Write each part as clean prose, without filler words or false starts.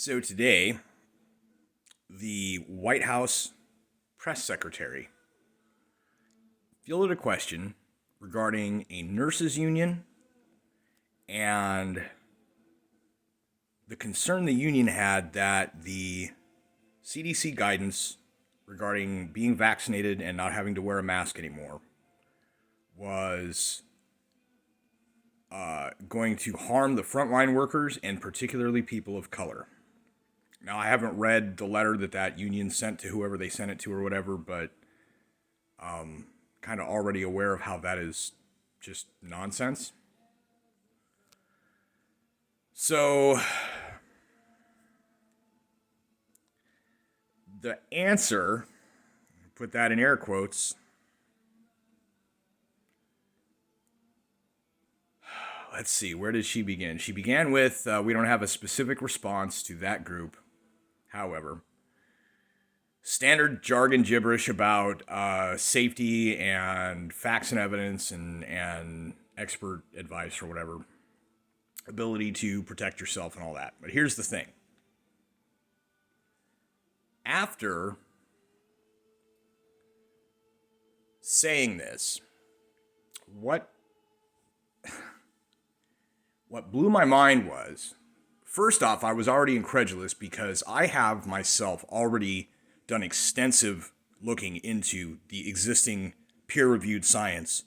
So today, the White House press secretary fielded a question regarding a nurses' union and the concern the union had that the CDC guidance regarding being vaccinated and not having to wear a mask anymore was going to harm the frontline workers and particularly people of color. Now, I haven't read the letter that union sent to whoever they sent it to or whatever, but kind of already aware of how that is just nonsense. So, the answer, put that in air quotes, let's see, where did she begin? She began with, we don't have a specific response to that group. However, standard jargon gibberish about safety and facts and evidence and expert advice or whatever, ability to protect yourself and all that. But here's the thing. After saying this, what blew my mind was, first off, I was already incredulous because I have myself already done extensive looking into the existing peer-reviewed science.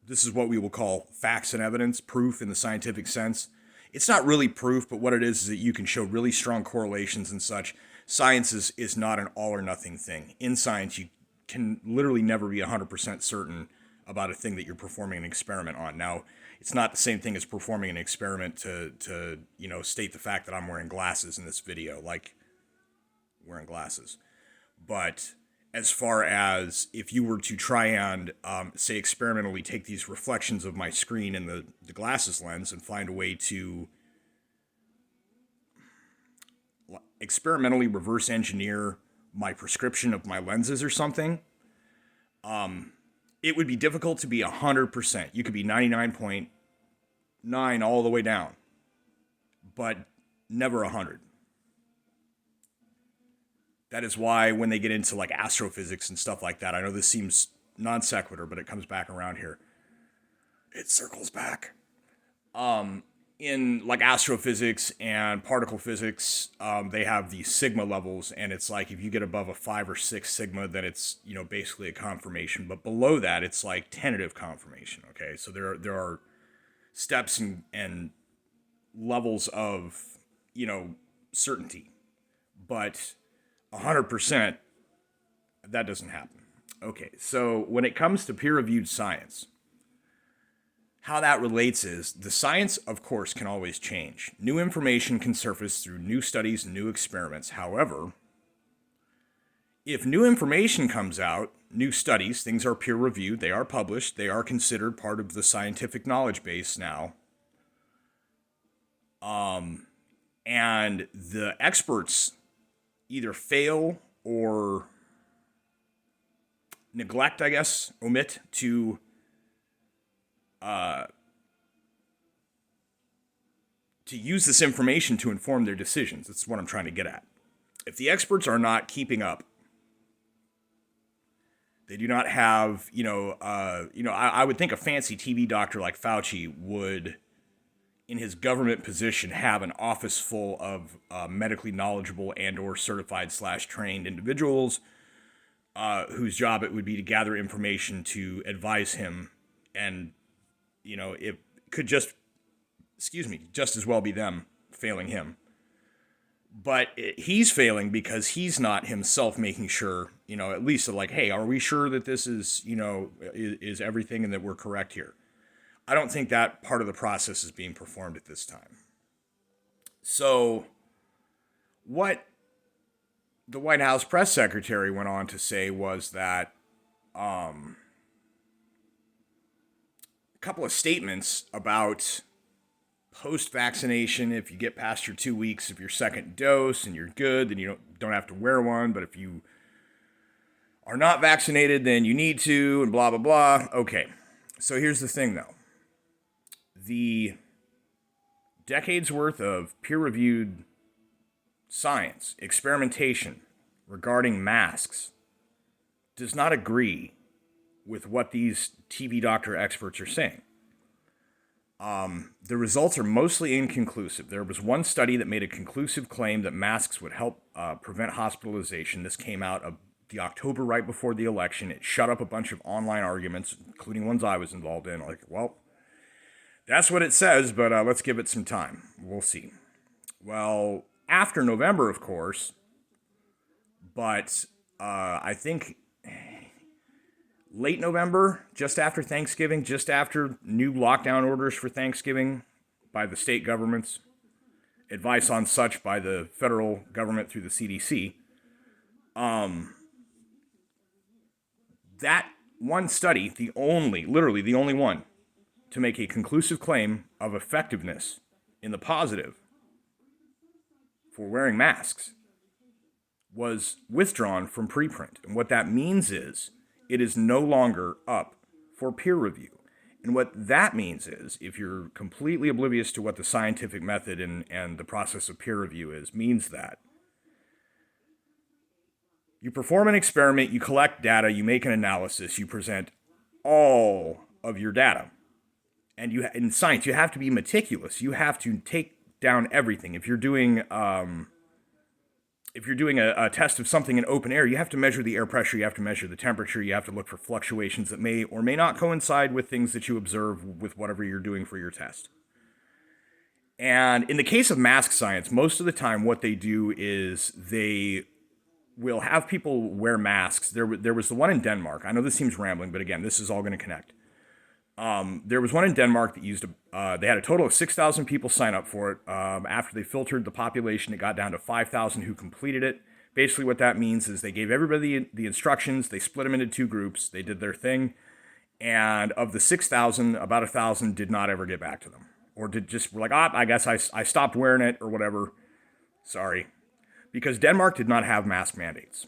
This is what we will call facts and evidence, proof in the scientific sense. It's not really proof, but what it is that you can show really strong correlations and such. Science is not an all or nothing thing. In science, you can literally never be 100% certain about a thing that you're performing an experiment on. Now, it's not the same thing as performing an experiment to state the fact that I'm wearing glasses in this video, like wearing glasses. But as far as if you were to try and, say, experimentally take these reflections of my screen in the glasses lens and find a way to experimentally reverse engineer my prescription of my lenses or something, it would be difficult to be 100%. You could be 99.9 all the way down, but never 100. That is why when they get into like astrophysics and stuff like that, I know this seems non sequitur, but it comes back around here. It circles back. In like astrophysics and particle physics, they have these sigma levels, and it's like if you get above a 5 or 6 sigma, then it's basically a confirmation. But below that, it's like tentative confirmation. Okay, so there are steps and levels of certainty, but 100% that doesn't happen. Okay, so when it comes to peer-reviewed science, how that relates is the science, of course, can always change. New information can surface through new studies and new experiments. However, if new information comes out, new studies, things are peer-reviewed, they are published, they are considered part of the scientific knowledge base now. And the experts either fail or neglect, omit to use this information to inform their decisions. That's what I'm trying to get at. If the experts are not keeping up, they do not have, I would think a fancy TV doctor like Fauci would, in his government position, have an office full of medically knowledgeable and or certified / trained individuals whose job it would be to gather information to advise him, and it could just as well be them failing him. But he's failing because he's not himself making sure, at least like, hey, are we sure that this is everything and that we're correct here? I don't think that part of the process is being performed at this time. So what the White House press secretary went on to say was that a couple of statements about post-vaccination, if you get past your 2 weeks of your second dose and you're good, then you don't have to wear one. But if you are not vaccinated, then you need to, and blah, blah, blah. Okay, so here's the thing, though. The decades worth of peer-reviewed science, experimentation regarding masks does not agree with what these TV doctor experts are saying. The results are mostly inconclusive. There was one study that made a conclusive claim that masks would help prevent hospitalization. This came out of the October right before the election. It shut up a bunch of online arguments, including ones I was involved in. Like, well, that's what it says, but let's give it some time. We'll see. Well, after November, of course, but I think late November, just after Thanksgiving, just after new lockdown orders for Thanksgiving by the state governments, advice on such by the federal government through the CDC, that one study, literally the only one, to make a conclusive claim of effectiveness in the positive for wearing masks, was withdrawn from preprint. And what that means is it is no longer up for peer review. And what that means is, if you're completely oblivious to what the scientific method and the process of peer review is, means that you perform an experiment, you collect data, you make an analysis, you present all of your data. And in science, you have to be meticulous. You have to take down everything. If you're doing a test of something in open air, you have to measure the air pressure, you have to measure the temperature, you have to look for fluctuations that may or may not coincide with things that you observe with whatever you're doing for your test. And in the case of mask science, most of the time what they do is they will have people wear masks. There was the one in Denmark. I know this seems rambling, but again, this is all going to connect. There was one in Denmark that used, they had a total of 6,000 people sign up for it. After they filtered the population, it got down to 5,000 who completed it. Basically what that means is they gave everybody the instructions, they split them into two groups, they did their thing, and of the 6,000, about 1,000 did not ever get back to them. Or were like, I guess I stopped wearing it or whatever. Sorry. Because Denmark did not have mask mandates.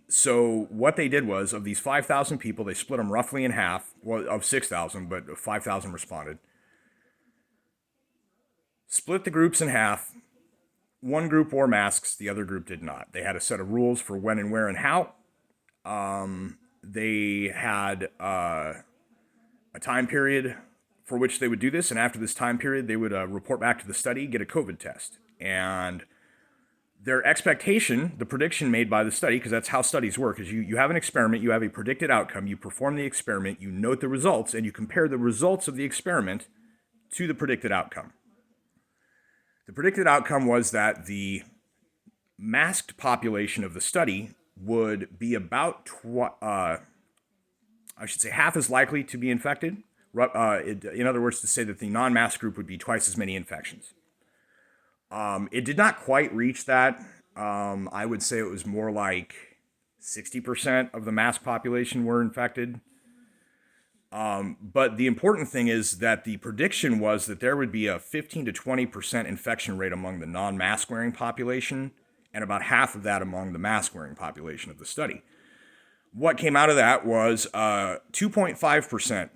So what they did was, of these 5,000 people, they split them roughly in half, well, of 6,000, but 5,000 responded. Split the groups in half. One group wore masks, the other group did not. They had a set of rules for when and where and how. They had a time period for which they would do this, and after this time period, they would report back to the study, get a COVID test. And their expectation, the prediction made by the study, because that's how studies work, is you have an experiment, you have a predicted outcome, you perform the experiment, you note the results, and you compare the results of the experiment to the predicted outcome. The predicted outcome was that the masked population of the study would be about, half as likely to be infected. In other words, to say that the non-masked group would be twice as many infections. It did not quite reach that. I would say it was more like 60% of the masked population were infected. But the important thing is that the prediction was that there would be a 15 to 20% infection rate among the non-mask wearing population, and about half of that among the mask wearing population of the study. What came out of that was 2.5%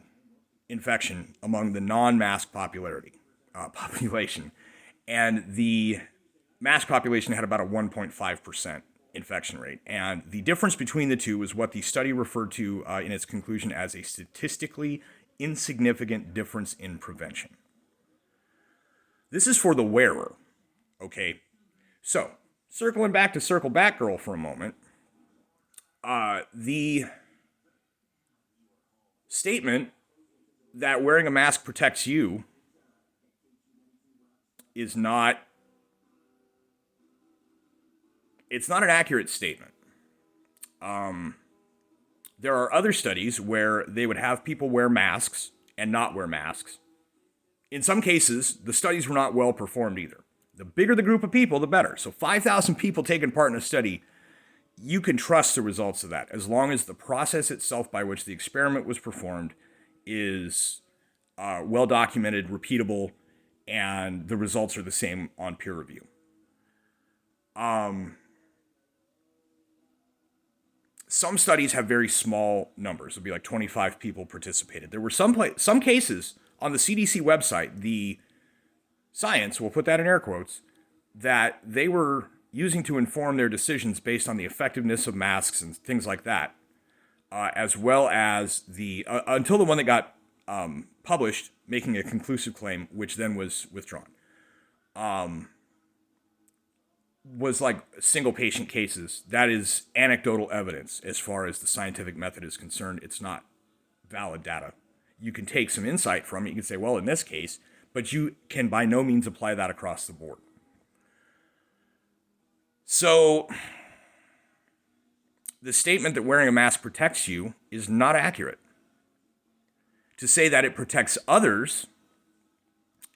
infection among the non-mask population. And the mask population had about a 1.5% infection rate. And the difference between the two is what the study referred to in its conclusion as a statistically insignificant difference in prevention. This is for the wearer, okay? So, circling back to Circle Back Girl for a moment, the statement that wearing a mask protects you is not, it's not an accurate statement. There are other studies where they would have people wear masks and not wear masks. In some cases, the studies were not well performed either. The bigger the group of people, the better. So 5,000 people taking part in a study, you can trust the results of that, as long as the process itself by which the experiment was performed is well documented, repeatable, and the results are the same on peer review. Some studies have very small numbers. It'll be like 25 people participated. There were some cases on the CDC website, the science, we'll put that in air quotes, that they were using to inform their decisions based on the effectiveness of masks and things like that, as well as the until the one that got published, making a conclusive claim, which then was withdrawn, was like single patient cases. That is anecdotal evidence as far as the scientific method is concerned. It's not valid data. You can take some insight from it. You can say, well, in this case, but you can by no means apply that across the board. So the statement that wearing a mask protects you is not accurate. To say that it protects others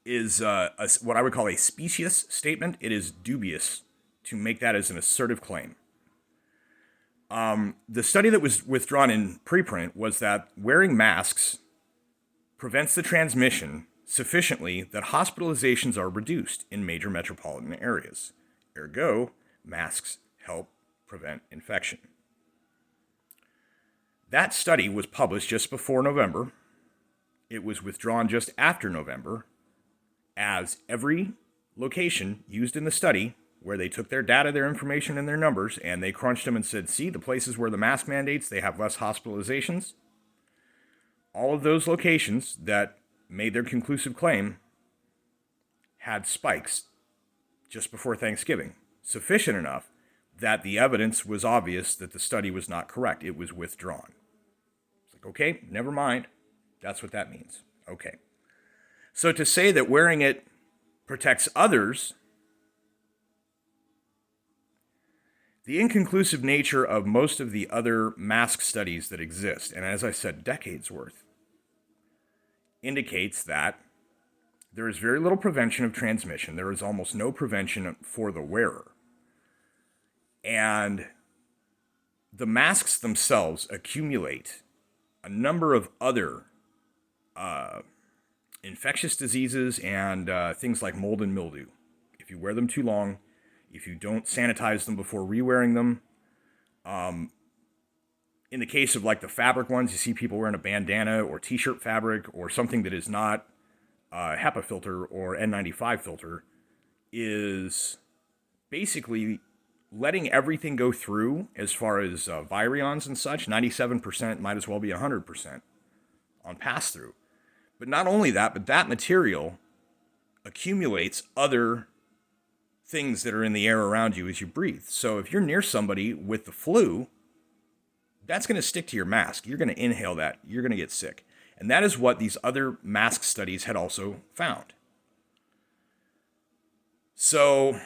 is what I would call a specious statement. It is dubious to make that as an assertive claim. The study that was withdrawn in preprint was that wearing masks prevents the transmission sufficiently that hospitalizations are reduced in major metropolitan areas. Ergo, masks help prevent infection. That study was published just before November. It was withdrawn just after November, as every location used in the study where they took their data, their information, and their numbers, and they crunched them and said, see, the places where the mask mandates, they have less hospitalizations. All of those locations that made their conclusive claim had spikes just before Thanksgiving, sufficient enough that the evidence was obvious that the study was not correct. It was withdrawn. It's like, okay, never mind. That's what that means. Okay. So to say that wearing it protects others, the inconclusive nature of most of the other mask studies that exist, and as I said, decades worth, indicates that there is very little prevention of transmission. There is almost no prevention for the wearer. And the masks themselves accumulate a number of other infectious diseases and things like mold and mildew. If you wear them too long, if you don't sanitize them before re-wearing them. In the case of like the fabric ones, you see people wearing a bandana or t-shirt fabric or something that is not HEPA filter or N95 filter, is basically letting everything go through as far as virions and such. 97% might as well be 100% on pass-through. But not only that, but that material accumulates other things that are in the air around you as you breathe. So if you're near somebody with the flu, that's going to stick to your mask. You're going to inhale that. You're going to get sick. And that is what these other mask studies had also found. So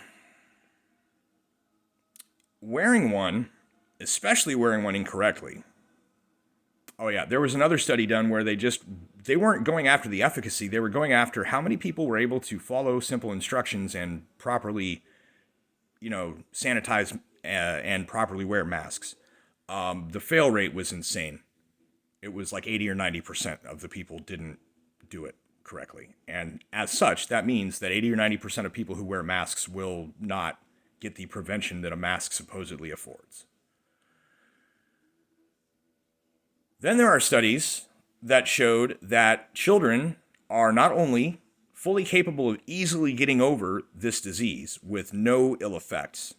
wearing one, especially wearing one incorrectly. Oh yeah, there was another study done where they weren't going after the efficacy. They were going after how many people were able to follow simple instructions and properly, sanitize and properly wear masks. The fail rate was insane. It was like 80 or 90% of the people didn't do it correctly. And as such, that means that 80 or 90% of people who wear masks will not get the prevention that a mask supposedly affords. Then there are studies that showed that children are not only fully capable of easily getting over this disease with no ill effects,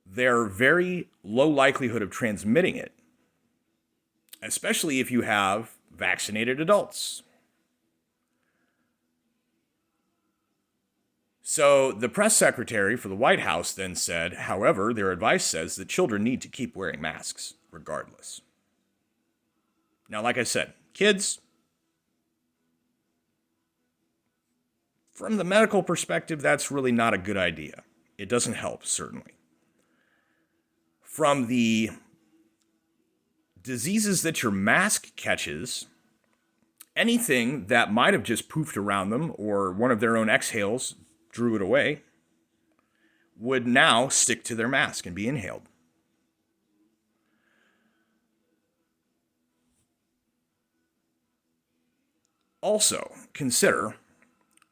they're very low likelihood of transmitting it, especially if you have vaccinated adults. So the press secretary for the White House then said, however, their advice says that children need to keep wearing masks regardless. Now, like I said, kids, from the medical perspective, that's really not a good idea. It doesn't help, certainly. From the diseases that your mask catches, anything that might have just poofed around them or one of their own exhales drew it away would now stick to their mask and be inhaled. Also, consider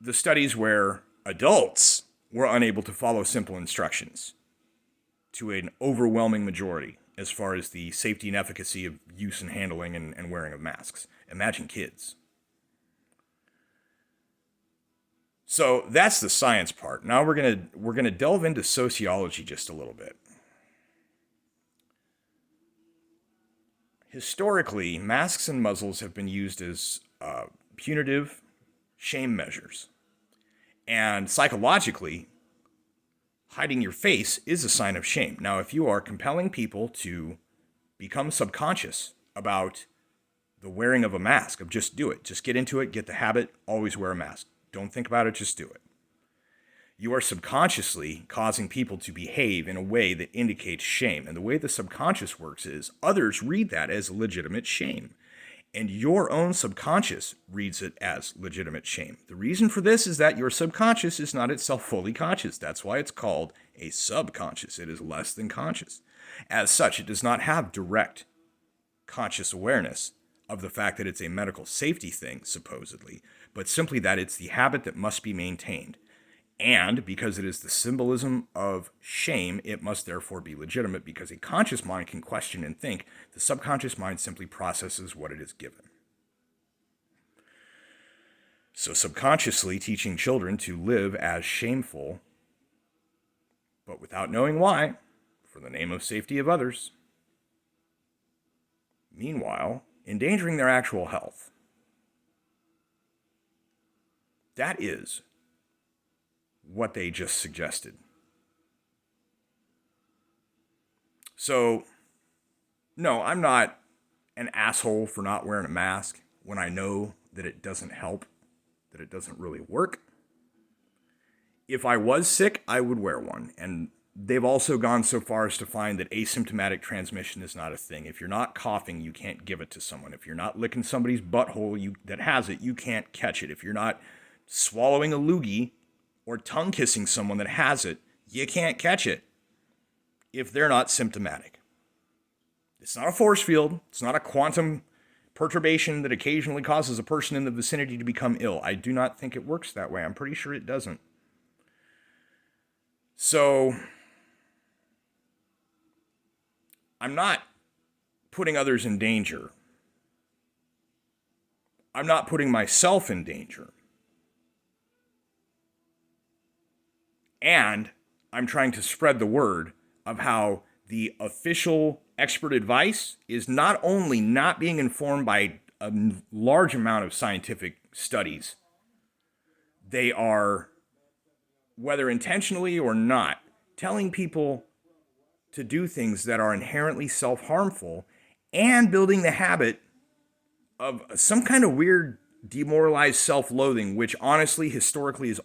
the studies where adults were unable to follow simple instructions to an overwhelming majority as far as the safety and efficacy of use and handling and wearing of masks. Imagine kids. So that's the science part. Now we're gonna delve into sociology just a little bit. Historically, masks and muzzles have been used as punitive shame measures. And psychologically, hiding your face is a sign of shame. Now, if you are compelling people to become subconscious about the wearing of a mask, of just do it, just get into it, get the habit, always wear a mask. Don't think about it, just do it. You are subconsciously causing people to behave in a way that indicates shame. And the way the subconscious works is others read that as legitimate shame. And your own subconscious reads it as legitimate shame. The reason for this is that your subconscious is not itself fully conscious. That's why it's called a subconscious. It is less than conscious. As such, it does not have direct conscious awareness of the fact that it's a medical safety thing, supposedly, but simply that it's the habit that must be maintained. And because it is the symbolism of shame, it must therefore be legitimate, because a conscious mind can question and think. The subconscious mind simply processes what it is given. So subconsciously teaching children to live as shameful, but without knowing why, for the name of safety of others. Meanwhile, endangering their actual health. That is what they just suggested. So, no, I'm not an asshole for not wearing a mask when I know that it doesn't help, that it doesn't really work. If I was sick, I would wear one. And they've also gone so far as to find that asymptomatic transmission is not a thing. If you're not coughing, you can't give it to someone. If you're not licking somebody's butthole that has it, you can't catch it. If you're not swallowing a loogie or tongue kissing someone that has it, you can't catch it if they're not symptomatic. It's not a force field. It's not a quantum perturbation that occasionally causes a person in the vicinity to become ill. I do not think it works that way. I'm pretty sure it doesn't. So, I'm not putting others in danger. I'm not putting myself in danger. And I'm trying to spread the word of how the official expert advice is not only not being informed by a large amount of scientific studies, they are, whether intentionally or not, telling people to do things that are inherently self-harmful and building the habit of some kind of weird demoralized self-loathing, which honestly, historically, has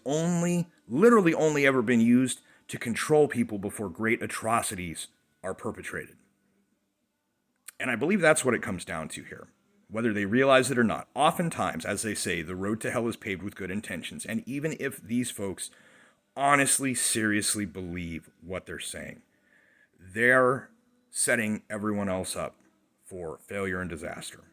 literally only ever been used to control people before great atrocities are perpetrated. And I believe that's what it comes down to here, whether they realize it or not. Oftentimes, as they say, the road to hell is paved with good intentions. And even if these folks honestly, seriously believe what they're saying, they're setting everyone else up for failure and disaster.